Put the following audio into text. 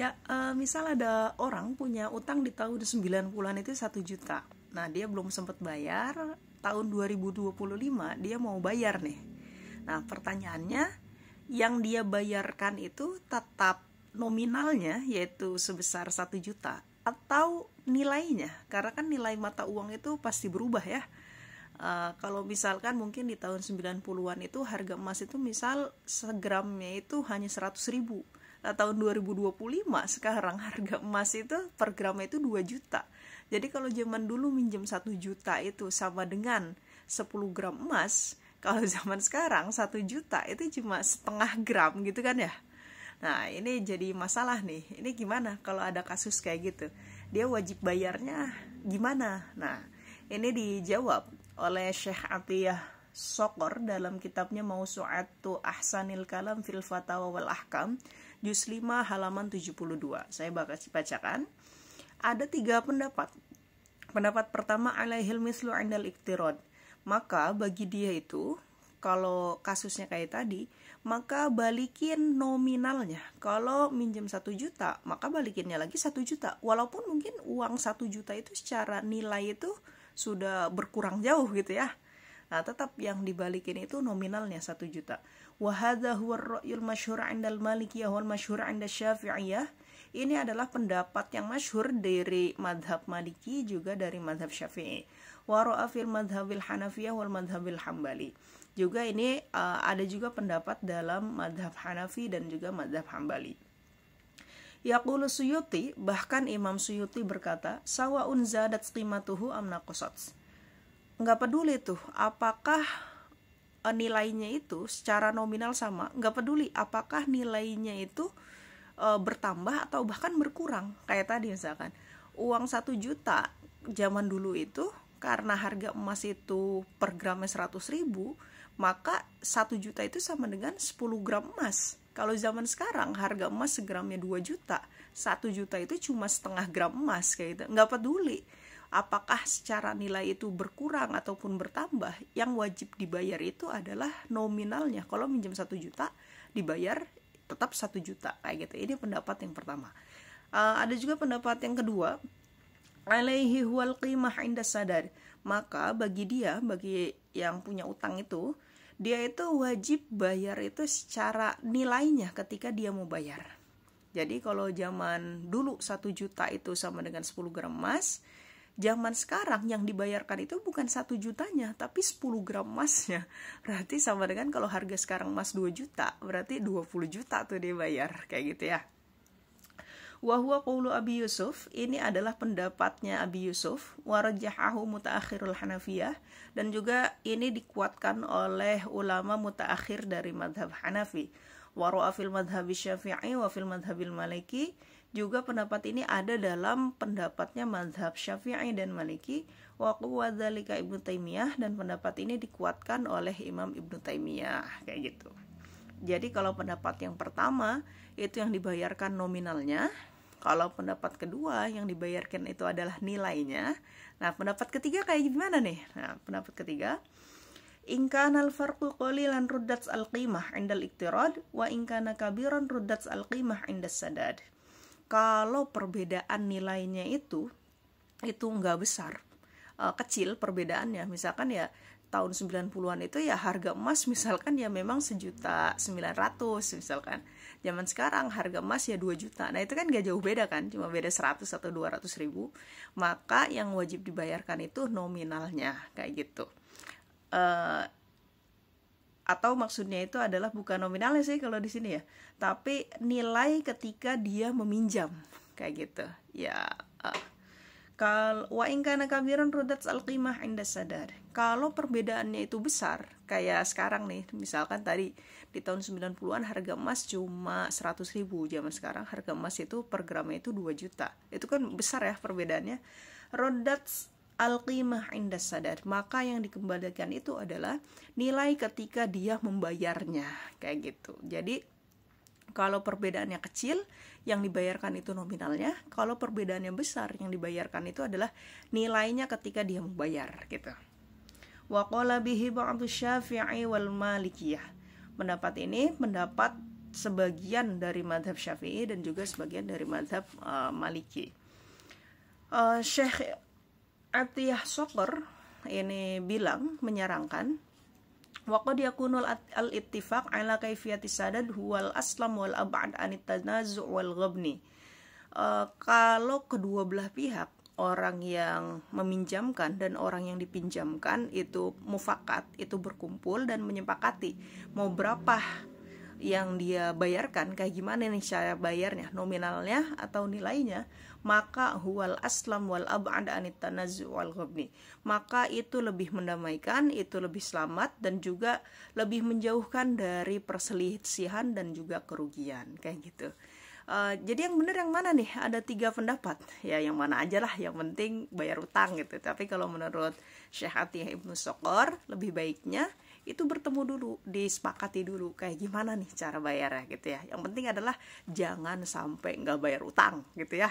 Ya, misal ada orang punya utang di tahun 90-an itu 1 juta. Nah, dia belum sempat bayar, tahun 2025 dia mau bayar nih. Nah, pertanyaannya, yang dia bayarkan itu tetap nominalnya, yaitu sebesar 1 juta, atau nilainya? Karena kan nilai mata uang itu pasti berubah ya. Kalau misalkan mungkin di tahun 90-an itu harga emas itu misal segramnya itu hanya 100.000. Nah, tahun 2025 sekarang harga emas itu per gramnya itu 2 juta. Jadi kalau zaman dulu minjem 1 juta itu sama dengan 10 gram emas, kalau zaman sekarang 1 juta itu cuma setengah gram gitu kan ya. Nah, ini jadi masalah nih. Ini gimana kalau ada kasus kayak gitu? Dia wajib bayarnya gimana? Nah, ini dijawab oleh Syekh Atiyah Sokor dalam kitabnya Mausu'atu Ahsanil Kalam fil Fatawa wal Ahkam, juz 5 halaman 72. Saya bacakan. Ada 3 pendapat. Pendapat pertama, alaihil mislu indal iktirad. Maka bagi dia itu, kalau kasusnya kayak tadi, maka balikin nominalnya. Kalau minjem 1 juta, maka balikinnya lagi 1 juta. Walaupun mungkin uang 1 juta itu secara nilai itu sudah berkurang jauh gitu ya. Nah, tetap yang dibalikin itu nominalnya 1 juta. Wa hadza huwa ar-ra'yul masyhur 'indal Malikiyah wal masyhur 'inda Syafi'iyah. Ini adalah pendapat yang masyhur dari madhab Maliki juga dari madhab Syafi'i. Wa ra'a fil madhabil Hanafiyah wal madhabil Hambali. Juga ini ada juga pendapat dalam madhab Hanafi dan juga madhab Hambali. Yaqulu Suyuti, bahkan Imam Suyuti berkata, sawaun zadat qimatuhu am naqasat. Enggak peduli tuh apakah nilainya itu secara nominal sama, enggak peduli apakah nilainya itu bertambah atau bahkan berkurang. Kayak tadi misalkan uang 1 juta zaman dulu itu karena harga emas itu per gramnya 100.000, maka 1 juta itu sama dengan 10 gram emas. Kalau zaman sekarang harga emas segramnya 2 juta, 1 juta itu cuma setengah gram emas kayak gitu. Nggak peduli apakah secara nilai itu berkurang ataupun bertambah, yang wajib dibayar itu adalah nominalnya. Kalau minjem 1 juta, dibayar tetap 1 juta kayak gitu. Ini pendapat yang pertama. Ada juga pendapat yang kedua, alaihi huwal qimah inda sadar. Maka bagi yang punya utang itu, dia itu wajib bayar itu secara nilainya ketika dia mau bayar. Jadi kalau zaman dulu 1 juta itu sama dengan 10 gram emas, zaman sekarang yang dibayarkan itu bukan 1 jutanya, tapi 10 gram emasnya. Berarti sama dengan kalau harga sekarang emas 2 juta, berarti 20 juta tuh dia bayar, kayak gitu ya. Wahwa qawlu Abi Yusuf, ini adalah pendapatnya Abi Yusuf, warajahahu mutaakhirul Hanafiyah, dan juga ini dikuatkan oleh ulama mutaakhir dari madhab Hanafi. Waru'a fil madhabi Syafi'i wa fil madhabil Maliki, juga pendapat ini ada dalam pendapatnya madhab Syafi'i dan Maliki. Wa quwwa dzalika Ibnu Taimiyah, dan pendapat ini dikuatkan oleh Imam Ibnu Taimiyah, kayak gitu. Jadi kalau pendapat yang pertama itu yang dibayarkan nominalnya, kalau pendapat kedua yang dibayarkan itu adalah nilainya. Nah, pendapat ketiga kayak gimana nih? Nah, pendapat ketiga, in kana al-farqu qalilan ruddat al-qimah 'inda al-iqtirad wa in kana kabiran ruddat al-qimah 'inda sadad. Kalau perbedaan nilainya itu enggak besar, kecil perbedaannya, misalkan ya tahun 90-an itu ya harga emas misalkan ya memang 1.900.000 misalkan. Zaman sekarang harga emas ya 2 juta. Nah, itu kan gak jauh beda kan, cuma beda 100 atau 200.000. Maka yang wajib dibayarkan itu nominalnya, kayak gitu. Atau maksudnya itu adalah bukan nominalnya sih kalau di sini ya, tapi nilai ketika dia meminjam, kayak gitu. Ya, wa in kana kabiran ruddat al-qimah 'inda sadar. Kalau perbedaannya itu besar, kayak sekarang nih, misalkan tadi di tahun 90-an harga emas cuma 100.000, zaman sekarang harga emas itu per gramnya itu 2 juta. Itu kan besar ya perbedaannya. Ruddat al-qimah 'inda sadar. Maka yang dikembalikan itu adalah nilai ketika dia membayarnya, kayak gitu. Jadi kalau perbedaannya kecil, yang dibayarkan itu nominalnya. Kalau perbedaannya besar, yang dibayarkan itu adalah nilainya ketika dia membayar, gitu. Wa qala bihi ba'du Syafi'i wal Malikiyah. Pendapat ini pendapat sebagian dari madhab Syafi'i dan juga sebagian dari madhab Maliki. Syekh Atiyah Sokor ini menyarankan waqad yakunul al-ittifaq ala kaifiyati sadad huwal aslam wal ab'ad anit tanazu' wal ghabni. Kalau kedua belah pihak, orang yang meminjamkan dan orang yang dipinjamkan itu mufakat, itu berkumpul dan menyepakati mau berapa yang dia bayarkan, kayak gimana nih cara bayarnya, nominalnya atau nilainya, maka huwal aslam wal ab'ad anit tanazu' wal ghabni, maka itu lebih mendamaikan, itu lebih selamat dan juga lebih menjauhkan dari perselisihan dan juga kerugian, kayak gitu. Jadi yang benar yang mana nih? Ada 3 pendapat. Ya yang mana aja lah, yang penting bayar utang gitu. Tapi kalau menurut Syekh Atiyah Ibnu Sokor, lebih baiknya itu bertemu dulu, disepakati dulu kayak gimana nih cara bayarnya gitu ya. Yang penting adalah jangan sampai nggak bayar utang gitu ya.